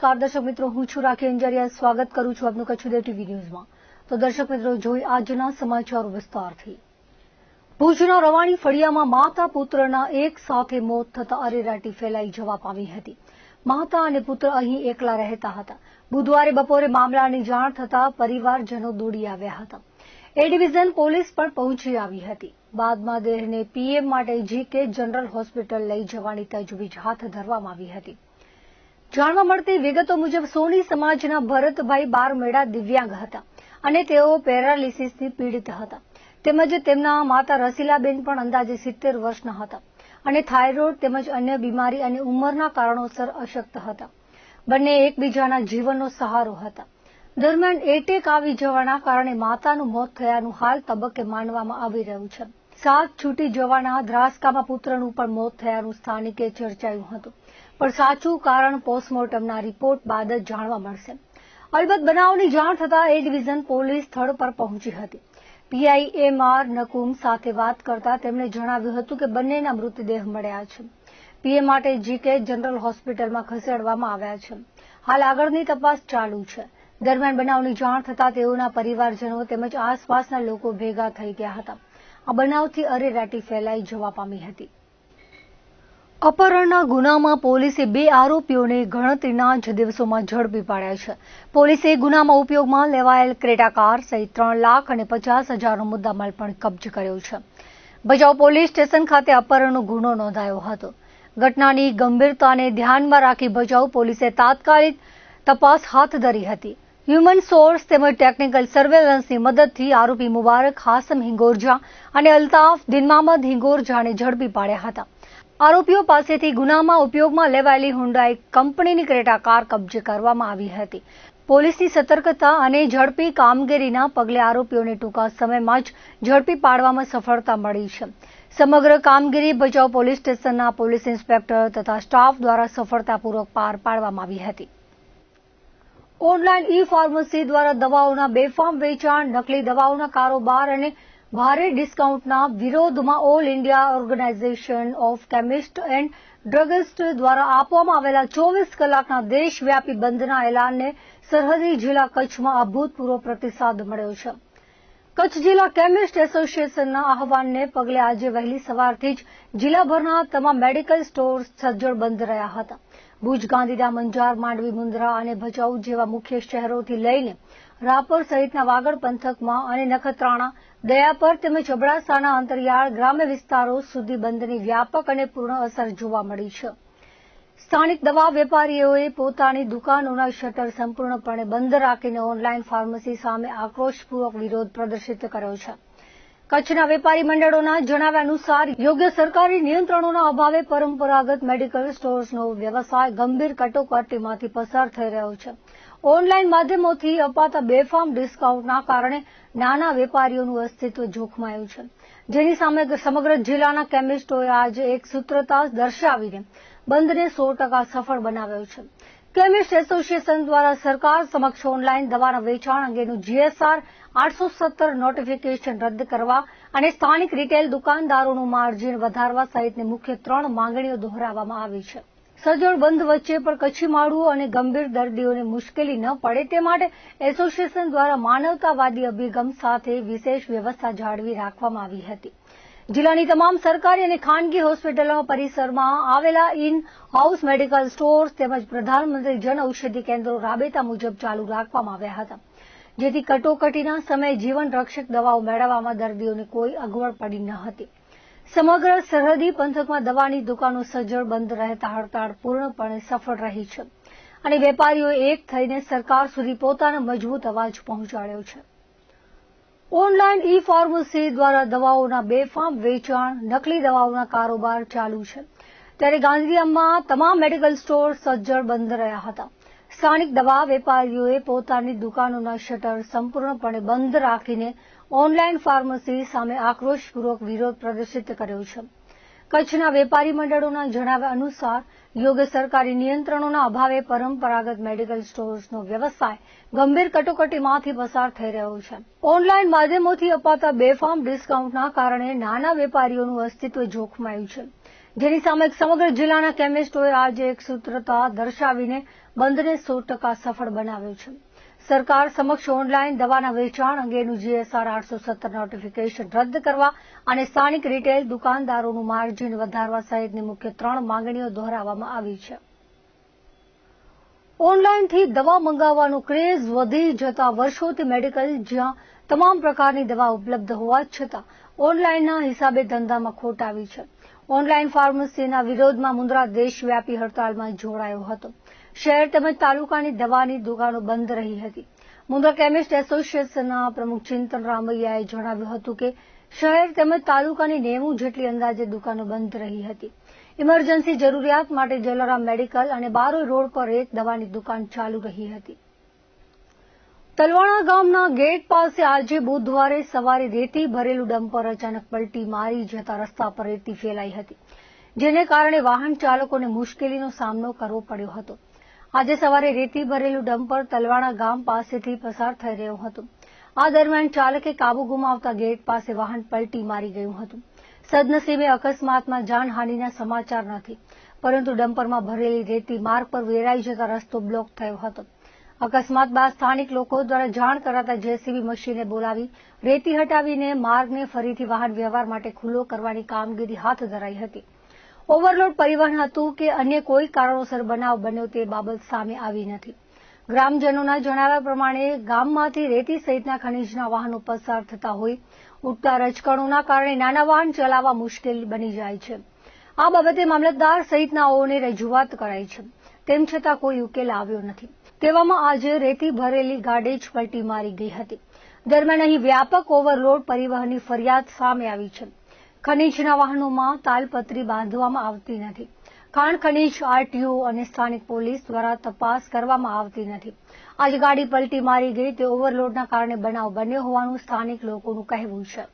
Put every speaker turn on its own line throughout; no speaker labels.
નમસ્કાર દર્શક મિત્રો, હું છું રાખી અંજારિયા. સ્વાગત કરું છું આપનું કચ્છ ઉદય ટીવી ન્યૂઝમાં. તો દર્શક મિત્રો, જોઈ આજના સમાચારો વિસ્તારથી. ભુજના રવાણી ફળિયામાં માતા પુત્રના એક સાથે મોત થતા અરેરાટી ફેલાઈ જવા પામી હતી. માતા અને પુત્ર અહીં એકલા રહેતા હતા. બુધવારે બપોરે મામલાની જાણ થતા પરિવારજનો દોડી આવ્યા હતા. એ ડિવિઝન પોલીસ પણ પહોંચી આવી હતી. બાદમાં દેહને પીએમ માટે જીકે જનરલ હોસ્પિટલ લઈ જવાની તજવીજ હાથ ધરવામાં આવી હતી. જાણવા મળતી વિગતો મુજબ સોની સમાજના ભરતભાઈ બારમેડા દિવ્યાંગ હતા અને તેઓ પેરાલિસિસથી પીડિત હતા. તેમજ તેમના માતા રસીલાબેન પણ અંદાજે 70 વર્ષના હતા અને થાઇરોઇડ તેમજ અન્ય બીમારી અને ઉંમરના કારણોસર અશક્ત હતા. બંને એકબીજાના જીવનનો સહારો હતા. દરમિયાન એટેક આવી જવાના કારણે માતાનું મોત થયાનું હાલ તબક્કે માનવામાં આવી રહ્યું છે. સાથ છૂટી જવાના ધ્રાસકામાં પુત્રનું પણ મોત થયાનું સ્થાનિકે ચર્ચાયું હતું, પણ સાચું કારણ પોસ્ટમોર્ટમના રિપોર્ટ બાદ જ જાણવા મળશે. અલબત્ત બનાવની જાણ થતાં એ ડિવિઝન પોલીસ સ્થળ પર પહોંચી હતી. PIMR નકુમ સાથે વાત કરતા તેમણે જણાવ્યું હતું કે બંનેના મૃતદેહ મળ્યા છે. પીએમ માટે જીકે જનરલ હોસ્પિટલમાં ખસેડવામાં આવ્યા છે. હાલ આગળની તપાસ ચાલુ છે. દરમિયાન બનાવની જાણ થતાં તેઓના પરિવારજનો તેમજ આસપાસના લોકો ભેગા થઈ ગયા હતા. આ બનાવથી અરેરાટી ફેલાઈ જવા પામી હતી. અપહરણના ગુનામાં પોલીસે 2 આરોપીઓને ગણતરીના જ દિવસોમાં ઝડપી પાડ્યા છે. પોલીસે ગુનામાં ઉપયોગમાં લેવાયેલ ક્રેટા કાર સહિત 3,50,000નો મુદ્દામાલ પણ કબજે કર્યો છે. ભચાઉ પોલીસ સ્ટેશન ખાતે અપહરણનો ગુનો નોંધાયો હતો. ઘટનાની ગંભીરતાને ધ્યાનમાં રાખી ભચાઉ પોલીસે તાત્કાલિક તપાસ હાથ ધરી હતી. હ્યુમન સોર્સ તેમજ ટેકનિકલ સર્વેલન્સની મદદથી આરોપી મુબારક હાસમ હિંગોરજા અને અલ્તાફ દિનમામદ હિંગોરજાને ઝડપી પાડ્યા હતા. આરોપીઓ પાસેથી ગુનામાં ઉપયોગમાં લેવાયેલી હુન્ડાઈ કંપનીની ક્રેટા કાર કબજે કરવામાં આવી હતી. પોલીસની સતર્કતા અને ઝડપી કામગીરીના પગલે આરોપીઓને ટૂંકા સમયમાં જ ઝડપી પાડવામાં સફળતા મળી છે. સમગ્ર કામગીરી ભચાઉ પોલીસ સ્ટેશનના પોલીસ ઇન્સ્પેક્ટર તથા સ્ટાફ દ્વારા સફળતાપૂર્વક પાર પાડવામાં આવી હતી. ઓનલાઈન ઈ-ફાર્મસી દ્વારા દવાઓના બેફામ વેચાણ, નકલી દવાઓના કારોબાર અને ભારે ડિસ્કાઉન્ટના વિરોધમાં all India organisation of chemist and druggist દ્વારા આપવામાં આવેલા 24 કલાકના દેશવ્યાપી બંધના એલાનને સરહદી જિલ્લા કચ્છમાં અભૂતપૂર્વ પ્રતિસાદ મળ્યો છે. કચ્છ જિલ્લા કેમિસ્ટ એસોસિએશનના આહવાનને પગલે આજે વહેલી સવારથી જ જિલ્લાભરના તમામ મેડિકલ સ્ટોર સજ્જડ બંધ રહ્યા હતા. ભુજ, ગાંધીધામ, અંજાર, માંડવી, મુન્દ્રા અને ભચાઉ જેવા મુખ્ય શહેરોથી લઈને રાપર સહિતના વાગડ પંથકમાં અને નખત્રાણા, દયાપર તેમજ અબડાસાના અંતરિયાળ ગ્રામ્ય વિસ્તારો સુધી બંધની વ્યાપક અને પૂર્ણ અસર જોવા મળી છે. સ્થાનિક દવા વેપારીઓએ પોતાની દુકાનોના શટર સંપૂર્ણપણે બંધ રાખીને ઓનલાઈન ફાર્મસી સામે આક્રોશપૂર્વક વિરોધ પ્રદર્શિત કર્યો છે. કચ્છના વેપારી મંડળોના જણાવ્યા અનુસાર યોગ્ય સરકારી નિયંત્રણોના અભાવે પરંપરાગત મેડિકલ સ્ટોર્સનો વ્યવસાય ગંભીર કટોકટીમાંથી પસાર થઈ રહ્યો છે. ઓનલાઈન માધ્યમોથી અપાતા બેફામ ડિસ્કાઉન્ટના કારણે નાના વેપારીઓનું અસ્તિત્વ જોખમાયું છે, જેની સામે સમગ્ર જિલ્લાના કેમિસ્ટોએ આજે એક સૂત્રતા દર્શાવીને બંધને 100% સફળ બનાવ્યો છે. કેમિસ્ટ એસોસિએશન દ્વારા સરકાર સમક્ષ ઓનલાઈન દવાના વેચાણ અંગેનું GSR 817 નોટિફિકેશન રદ કરવા અને સ્થાનિક રિટેલ દુકાનદારોનું માર્જિન વધારવા સહિતની મુખ્ય 3 માંગણીઓ દોહરાવવામાં આવી છે. સજ્જડ બંધ વચ્ચે પણ કચ્છીમાળુઓ અને ગંભીર દર્દીઓને મુશ્કેલી ન પડે તે માટે એસોસિએશન દ્વારા માનવતાવાદી અભિગમ સાથે વિશેષ વ્યવસ્થા જાળવી રાખવામાં આવી હતી. જિલ્લાની તમામ સરકારી અને ખાનગી હોસ્પિટલો પરિસરમાં આવેલા ઇન હાઉસ મેડિકલ સ્ટોર્સ તેમજ પ્રધાનમંત્રી જન ઔષધિ કેન્દ્રો રાબેતા મુજબ ચાલુ રાખવામાં આવ્યા હતા, જેથી કટોકટીના સમયે જીવન રક્ષક દવાઓ મેળવવામાં દર્દીઓને કોઈ અગવડ પડી ન હતી. સમગ્ર સરહદી પંથકમાં દવાની દુકાનો સજ્જડ બંધ રહેતા હડતાળ પૂર્ણપણે સફળ રહી છે અને વેપારીઓએ એક થઈને સરકાર સુધી પોતાનો મજબૂત અવાજ પહોંચાડ્યો છે. ઓનલાઈન ઈ-ફાર્મસી દ્વારા દવાઓના બેફામ વેચાણ, નકલી દવાઓના કારોબાર ચાલુ છે, ત્યારે ગાંધીધામમાં તમામ મેડિકલ સ્ટોર સજ્જડ બંધ રહ્યા હતા. સ્થાનિક દવા વેપારીઓએ પોતાની દુકાનોના શટર સંપૂર્ણપણે બંધ રાખીને ઓનલાઈન ફાર્મસી સામે આક્રોશપૂર્વક વિરોધ પ્રદર્શિત કર્યો છે. કચ્છના વેપારી મંડળોના જણાવ્યા અનુસાર યોગ્ય સરકારી નિયંત્રણોના અભાવે પરંપરાગત મેડિકલ સ્ટોર્સનો વ્યવસાય ગંભીર કટોકટીમાંથી પસાર થઈ રહ્યો છે. ઓનલાઈન માધ્યમોથી અપાતા બેફામ ડિસ્કાઉન્ટના કારણે નાના વેપારીઓનું અસ્તિત્વ જોખમાયું છે, જેની સામે સમગ્ર જિલ્લાના કેમિસ્ટોએ આજે એક સૂત્રતા દર્શાવીને બંધને 100% સફળ બનાવ્યો છે. સરકાર સમક્ષ ઓનલાઈન દવાના વેચાણ અંગેનું GSR 817 નોટિફિકેશન રદ કરવા અને સ્થાનિક રિટેલ દુકાનદારોનું માર્જિન વધારવા સહિતની મુખ્ય 3 માંગણીઓ દોહરાવવામાં આવી છે. ઓનલાઈનથી દવા મંગાવવાનો ક્રેઝ વધી જતા વર્ષોથી મેડિકલ જ્યાં તમામ પ્રકારની દવા ઉપલબ્ધ હોવા છતાં ઓનલાઈનના હિસાબે ધંધામાં ખોટ આવી છે. ઓનલાઈન ફાર્મસીના વિરોધમાં મુન્દ્રા દેશવ્યાપી હડતાલમાં જોડાયો હતો. શહેર તેમજ તાલુકાની દવાની દુકાનો બંધ રહી હતી. મુન્દ્રા કેમિસ્ટ એસોસિએશનના પ્રમુખ ચિંતન રામૈયાએ જણાવ્યું હતું કે શહેર તેમજ તાલુકાની 90 જેટલી અંદાજે દુકાનો બંધ રહી હતી. ઇમરજન્સી જરૂરિયાત માટે જલારામ મેડિકલ અને બારોઈ રોડ પર એક દવાની દુકાન ચાલુ રહી હતી. તલવાણા ગામના ગેટ પાસે આજે બુધવારે સવારે રેતી ભરેલું ડમ્પર અચાનક પલટી મારી જતા રસ્તા પર રેતી ફેલાઈ હતી, જેને કારણે વાહન ચાલકોને મુશ્કેલીનો સામનો કરવો પડ્યો હતો. આજે સવારે રેતી ભરેલું ડમ્પર તલવાણા ગામ પાસેથી પસાર થઈ રહ્યું હતું. આ દરમિયાન ચાલકે કાબુ ગુમાવતા ગેટ પાસે વાહન પલટી મારી ગયું હતું. સદનસીબે અકસ્માતમાં જાનહાનિના સમાચાર નથી, પરંતુ ડમ્પરમાં ભરેલી રેતી માર્ગ પર વેરાઈ જતા રસ્તો બ્લોક થયો હતો. અકસ્માત બાદ સ્થાનિક લોકો દ્વારા જાણ કરાતા જેસીબી મશીને બોલાવી રેતી હટાવીને માર્ગને ફરીથી વાહન વ્યવહાર માટે ખુલ્લો કરવાની કામગીરી હાથ ધરાઈ હતી. ઓવરલોડ પરિવહન હતું કે અન્ય કોઈ કારણોસર બનાવ બન્યો તે બાબત સામે આવી નથી. ગ્રામજનોના જણાવ્યા પ્રમાણે ગામમાંથી રેતી સહિતના ખનીજના વાહનો પસાર થતા હોય ઉઠતા રજકણોના કારણે નાના વાહન ચલાવવા મુશ્કેલ બની જાય છે. આ બાબતે મામલતદાર સહિતનાઓને રજૂઆત કરાઈ છે, તેમ છતાં કોઈ ઉકેલ આવ્યો નથી. તેવામાં આજે રેતી ભરેલી ગાડી જ પલટી મારી ગઈ હતી. દરમિયાન અહીં વ્યાપક ઓવરલોડ પરિવહનની ફરિયાદ સામે આવી છે. ખનીજના વાહનોમાં તાલપત્રી બાંધવામાં આવતી નથી. ખાણ ખનીજ આરટીઓ અને સ્થાનિક પોલીસ દ્વારા તપાસ કરવામાં આવતી નથી. આજે ગાડી પલટી મારી ગઈ તે ઓવરલોડના કારણે બનાવ બન્યો હોવાનું સ્થાનિક લોકોનું કહેવું છે.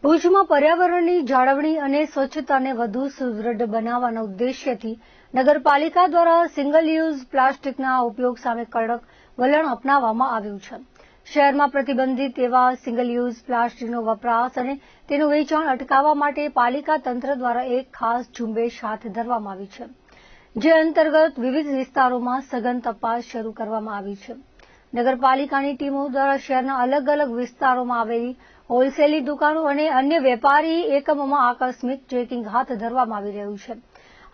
ભુજમાં પર્યાવરણની જાળવણી અને સ્વચ્છતાને વધુ સુદૃઢ બનાવવાના ઉદ્દેશ્યથી નગરપાલિકા દ્વારા સિંગલ યુઝ પ્લાસ્ટિકના ઉપયોગ સામે કડક વલણ અપનાવવામાં આવ્યું છે. શહેરમાં પ્રતિબંધિત એવા સિંગલ યુઝ પ્લાસ્ટિકનો વપરાશ અને તેનું વેચાણ અટકાવવા માટે પાલિકા તંત્ર દ્વારા એક ખાસ ઝુંબેશ હાથ ધરવામાં આવી છે, જે અંતર્ગત વિવિધ વિસ્તારોમાં સઘન તપાસ શરૂ કરવામાં આવી છે. નગરપાલિકાની ટીમો દ્વારા શહેરના અલગ અલગ વિસ્તારોમાં આવેલી હોલસેલની દુકાનો અને અન્ય વેપારી એકમોમાં આકસ્મિક ચેકિંગ હાથ ધરવામાં આવી રહ્યું છે.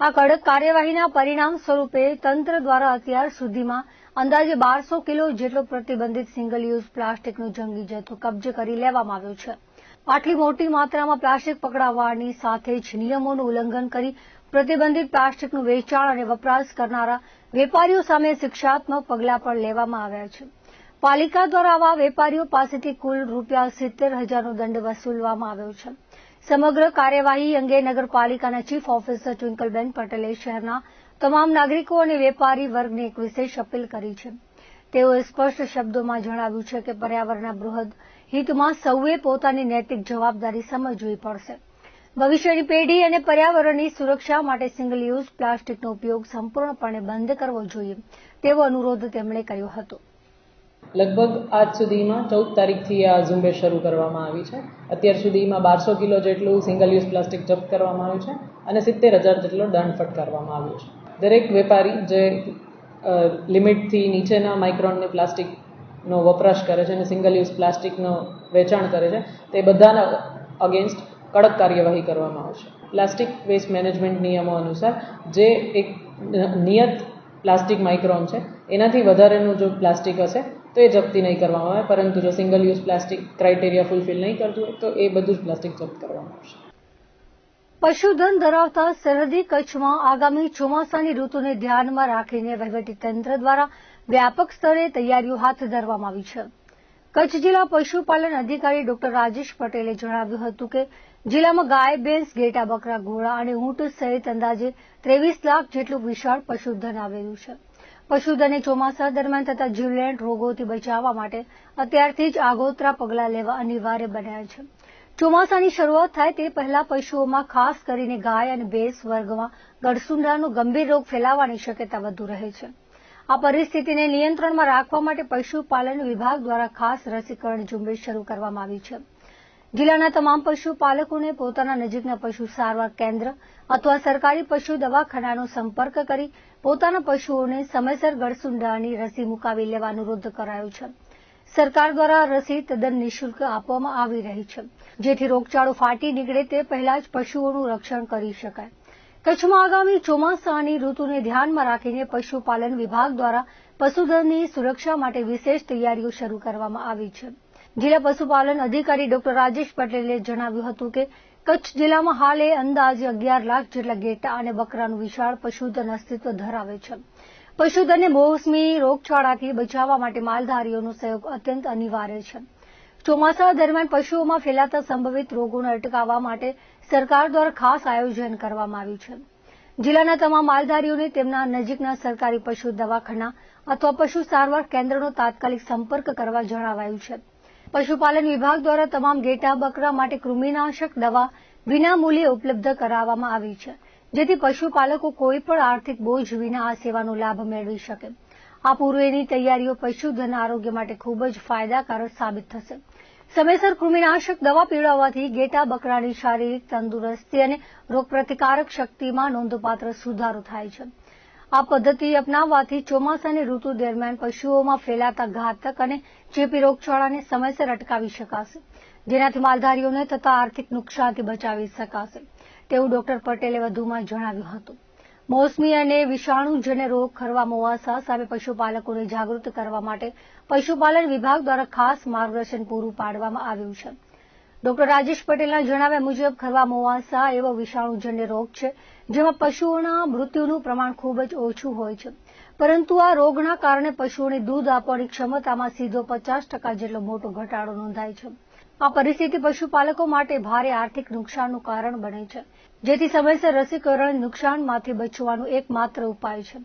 આ કડક કાર્યવાહીના પરિણામ સ્વરૂપે તંત્ર દ્વારા અત્યાર સુધીમાં અંદાજે 1200 કિલો જેટલો પ્રતિબંધિત સિંગલ યુઝ પ્લાસ્ટિકનો જંગી જથ્થો કબજે કરી લેવામાં આવ્યો છે. આટલી મોટી માત્રામાં પ્લાસ્ટિક પકડાવવાની સાથે જ નિયમોનું ઉલ્લંઘન કરી પ્રતિબંધિત પ્લાસ્ટિકનું વેચાણ અને વપરાશ કરનારા વેપારીઓ સામે શિક્ષાત્મક પગલાં પણ લેવામાં આવ્યા છે. પાલિકા દ્વારા આવા વેપારીઓ પાસેથી કુલ ₹70,000નો દંડ વસૂલવામાં આવ્યો છે. સમગ્ર કાર્યવાહી અંગે નગરપાલિકાના ચીફ ઓફિસર ટ્વિંકલબેન પટેલે શહેરના તમામ નાગરિકો અને વેપારી વર્ગને એક વિશેષ અપીલ કરી છે. તેઓએ સ્પષ્ટ શબ્દોમાં જણાવ્યું છે કે પર્યાવરણના બૃહદ હિતમાં સૌએ પોતાની નૈતિક જવાબદારી સમજવી પડશે. ભવિષ્યની પેઢી અને પર્યાવરણની સુરક્ષા માટે સિંગલ યુઝ પ્લાસ્ટિકનો ઉપયોગ સંપૂર્ણપણે બંધ કરવો જોઈએ તેવો અનુરોધ તેમણે કર્યો હતો.
લગભગ આજ સુધીમાં 14 તારીખથી આ ઝુંબેશ શરૂ કરવામાં આવી છે. અત્યાર સુધીમાં 1200 કિલો જેટલું સિંગલ યુઝ પ્લાસ્ટિક જપ્ત કરવામાં આવ્યું છે અને 70,000 જેટલો દંડ ફટકારવામાં આવ્યો છે. દરેક વેપારી જે લિમિટથી નીચેના માઇક્રોનની પ્લાસ્ટિકનો વપરાશ કરે છે અને સિંગલ યુઝ પ્લાસ્ટિકનો વેચાણ કરે છે તે બધાના અગેન્સ્ટ કડક કાર્યવાહી કરવામાં આવશે. પ્લાસ્ટિક વેસ્ટ મેનેજમેન્ટ નિયમો અનુસાર જે એક નિયત પ્લાસ્ટિક માઇક્રોન છે એનાથી વધારેનું જો પ્લાસ્ટિક હશે તો એ જપ્તી નહીં કરવામાં આવે, પરંતુ જો single use plastic criteria fulfil નહીં કરતું હોય તો એ બધું જ પ્લાસ્ટિક જપ્ત કરવામાં આવશે.
પશુધન ધરાવતા સરહદી કચ્છમાં આગામી ચોમાસાની ઋતુને ધ્યાનમાં રાખીને વહીવટીતંત્ર દ્વારા વ્યાપક સ્તરે તૈયારીઓ હાથ ધરવામાં આવી છે. કચ્છ જિલ્લા પશુપાલન અધિકારી ડોક્ટર રાજેશ પટેલે જણાવ્યું હતું કે જિલ્લામાં ગાય, ભેંસ, ઘેટા, બકરા, ઘોડા અને ઊંટ સહિત અંદાજે 23 લાખ જેટલું વિશાળ પશુધન આવેલું છે. પશુધનને ચોમાસા દરમિયાન થતા જીવલેણ રોગોથી બચાવવા માટે અત્યારથી જ આગોતરા પગલાં લેવા અનિવાર્ય બન્યા છે. ચોમાસાની શરૂઆત થાય તે પહેલા પશુઓમાં ખાસ કરીને ગાય અને ભેંસ વર્ગમાં ગળસુંડાનો ગંભીર રોગ ફેલાવાની શક્યતા વધુ રહે છે. આ પરિસ્થિતિને નિયંત્રણમાં રાખવા માટે પશુપાલન વિભાગ દ્વારા ખાસ રસીકરણ ઝુંબેશ શરૂ કરવામાં આવી છે. જિલ્લાના તમામ પશુપાલકોને પોતાના નજીકના પશુ સારવાર કેન્દ્ર અથવા સરકારી પશુ દવાખાનાનો સંપર્ક કરી પોતાના પશુઓને સમયસર ગળસુંડાની રસી મુકાવી લેવા અનુરોધ કરાયો છે. સરકાર દ્વારા રસી તદ્દન નિઃશુલ્ક આપવામાં આવી રહી છે, જેથી રોગચાળો ફાટી નીકળે તે પહેલા જ પશુઓનું રક્ષણ કરી શકાય. કચ્છમાં આગામી ચોમાસાની ઋતુને ધ્યાનમાં રાખીને પશુપાલન વિભાગ દ્વારા પશુધનની સુરક્ષા માટે વિશેષ તૈયારીઓ શરૂ કરવામાં આવી છે. જિલ્લા પશુપાલન અધિકારી ડોક્ટર રાજેશ પટેલે જણાવ્યું હતું કે કચ્છ જિલ્લામાં હાલે અંદાજે 11 લાખ જેટલા ઘેટાં અને બકરાનું વિશાળ પશુધન અસ્તિત્વ ધરાવે છે. પશુધનને મોસમી રોગચાળાથી બચાવવા માટે માલધારીઓનો સહયોગ અત્યંત અનિવાર્ય છે. ચોમાસા દરમિયાન પશુઓમાં ફેલાતા સંભવિત રોગોને અટકાવવા માટે સરકાર દ્વારા ખાસ આયોજન કરવામાં આવ્યું છે. જિલ્લાના તમામ માલધારીઓને તેમના નજીકના સરકારી પશુ દવાખાના અથવા પશુ સારવાર કેન્દ્રનો તાત્કાલિક સંપર્ક કરવા જણાવાયું છે. પશુપાલન વિભાગ દ્વારા તમામ ઘેટાં બકરા માટે કૃમિનાશક દવા વિનામૂલ્યે ઉપલબ્ધ કરાવવામાં આવી છે, જેથી પશુપાલકો કોઈપણ આર્થિક બોજ વિના આ સેવાનો લાભ મેળવી શકે. આ પૂર્વેની તૈયારીઓ પશુધન આરોગ્ય માટે ખૂબ જ ફાયદાકારક સાબિત થશે. સમયસર કૃમિનાશક દવા પીવડાવવાથી ઘેટાં બકરાની શારીરિક તંદુરસ્તી અને રોગપ્રતિકારક શક્તિમાં નોંધપાત્ર સુધારો થાય છે. આ પદ્ધતિ અપનાવવાથી ચોમાસાની ઋતુ દરમિયાન પશુઓમાં ફેલાતા ઘાતક અને ચેપી રોગચાળાને સમયસર અટકાવી શકાશે, જેનાથી માલધારીઓને થતા આર્થિક નુકસાનથી બચાવી શકાશે, તેવું ડોક્ટર પટેલે વધુમાં જણાવ્યું હતું. મોસમી અને વિષાણુજન્ય રોગ ખરવા મોવાસા સામે પશુપાલકોને જાગૃત કરવા માટે પશુપાલન વિભાગ દ્વારા ખાસ માર્ગદર્શન પૂરું પાડવામાં આવ્યું છે. ડોક્ટર રાજેશ પટેલના જણાવ્યા મુજબ ખરવા મોવાસા એવો વિષાણુજન્ય રોગ છે જેમાં પશુઓના મૃત્યુનું પ્રમાણ ખૂબ જ ઓછું હોય છે, પરંતુ આ રોગના કારણે પશુઓને દૂધ આપવાની ક્ષમતામાં સીધો 50% જેટલો મોટો ઘટાડો નોંધાય છે. આ પરિસ્થિતિ પશુપાલકો માટે ભારે આર્થિક નુકસાનનું કારણ બને છે, જેથી સમયસર રસીકરણ નુકસાનમાંથી બચવાનો એકમાત્ર ઉપાય છે.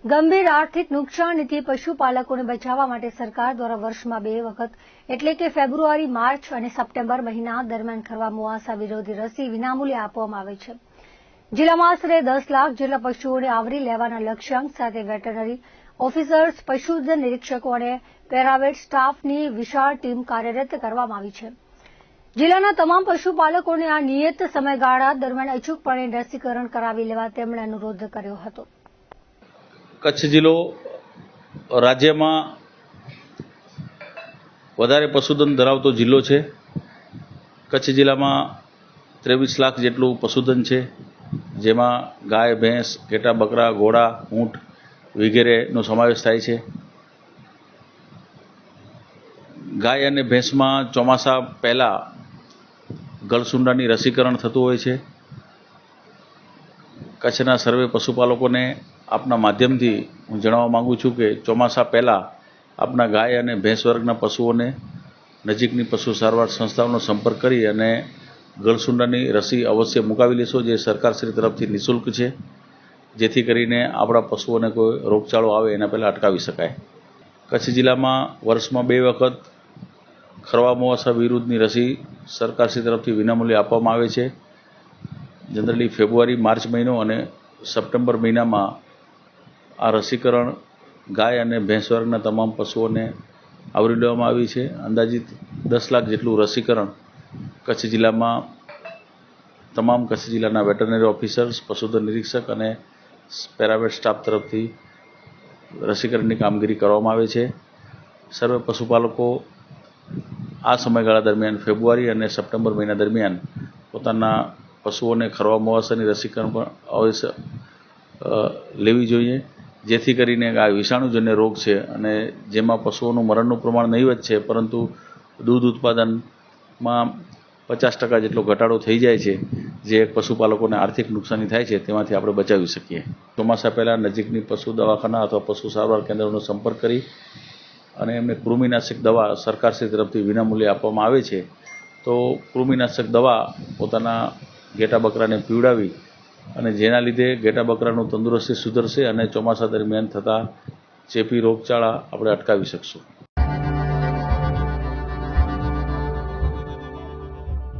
ગંભીર આર્થિક નુકસાનથી પશુપાલકોને બચાવવા માટે સરકાર દ્વારા વર્ષમાં 2 વખત એટલે કે ફેબ્રુઆરી, માર્ચ અને સપ્ટેમ્બર મહિના દરમિયાન ખરવા મોવાસા વિરોધી રસી વિનામૂલ્યે આપવામાં આવે છે. જિલ્લામાં આશરે 10 લાખ જેટલા પશુઓને આવરી લેવાના લક્ષ્યાંક સાથે વેટરનરી ઓફિસર્સ, પશુધન નિરીક્ષકો અને પેરાવેટ સ્ટાફની વિશાળ ટીમ કાર્યરત કરવામાં આવી છે. જિલ્લાના તમામ પશુપાલકોને આ નિયત સમયગાળા દરમિયાન અચૂકપણે રસીકરણ કરાવી લેવા તેમણે અનુરોધ કર્યો હતો.
કચ્છ જિલ્લો રાજ્યમાં વધારે પશુધન ધરાવતો જિલ્લો છે. કચ્છ જિલ્લામાં 23 લાખ જેટલું પશુધન છે, જેમાં ગાય, ભેંસ, ઘેટાં, બકરા, ઘોડા, ઊંટ વગેરેનો સમાવેશ થાય છે. ગાય અને ભેંસમાં ચોમાસા પહેલાં ગળસુંડાની રસીકરણ થતું હોય છે. કચ્છના સર્વે પશુપાલકોને આપના માધ્યમથી હું જણાવવા માગું છું કે ચોમાસા પહેલાં આપના ગાય અને ભેંસ વર્ગના પશુઓને નજીકની પશુ સારવાર સંસ્થાઓનો સંપર્ક કરી અને ગળસુંડાની રસી અવશ્ય મુકાવી લેશો, જે સરકારશ્રી તરફથી નિઃશુલ્ક છે, જેથી કરીને આપણા પશુઓને કોઈ રોગચાળો આવે એના પહેલાં અટકાવી શકાય. કચ્છ જિલ્લામાં વર્ષમાં 2 વખત ખરવા મોવાસા વિરુદ્ધની રસી સરકારશ્રી તરફથી વિનામૂલ્યે આપવામાં આવે છે. જનરલી ફેબ્રુઆરી, માર્ચ મહિનો અને સપ્ટેમ્બર મહિનામાં આ રસીકરણ ગાય અને ભેંસ વર્ગના તમામ પશુઓને આવરી લેવામાં આવી છે. અંદાજિત 10 લાખ જેટલું રસીકરણ કચ્છ જિલ્લામાં તમામ કચ્છ જિલ્લાના વેટરનરી ઓફિસર્સ, પશુધન નિરીક્ષક અને પેરાવેટ સ્ટાફ તરફથી રસીકરણની કામગીરી કરવામાં આવે છે. સર્વે પશુપાલકો આ સમયગાળા દરમિયાન ફેબ્રુઆરી અને સપ્ટેમ્બર મહિના દરમિયાન પોતાના પશુઓને ખરવા મોવાસાની રસીકરણ પણ અવશ્ય લેવી જોઈએ, જેથી કરીને આ વિષાણુજન્ય રોગ છે અને જેમાં પશુઓનું મરણનું પ્રમાણ નહીવત છે, પરંતુ દૂધ ઉત્પાદનમાં 50% જેટલો ઘટાડો થઈ જાય છે, જે પશુપાલકોને આર્થિક નુકસાની થાય છે, તેમાંથી આપણે બચાવી શકીએ. ચોમાસા પહેલાં નજીકની પશુ દવાખાના અથવા પશુ સારવાર કેન્દ્રનો સંપર્ક કરી અને એમને કૃમિનાશક દવા સરકારશ્રી તરફથી વિનામૂલ્યે આપવામાં આવે છે. તો કૃમિનાશક દવા પોતાના ઘેટા બકરાને પીવડાવી અને જેના લીધે ઘેટા બકરાનું તંદુરસ્તી સુધરશે અને ચોમાસા દરમિયાન થતા ચેપી રોગચાળા આપણે અટકાવી શકશું.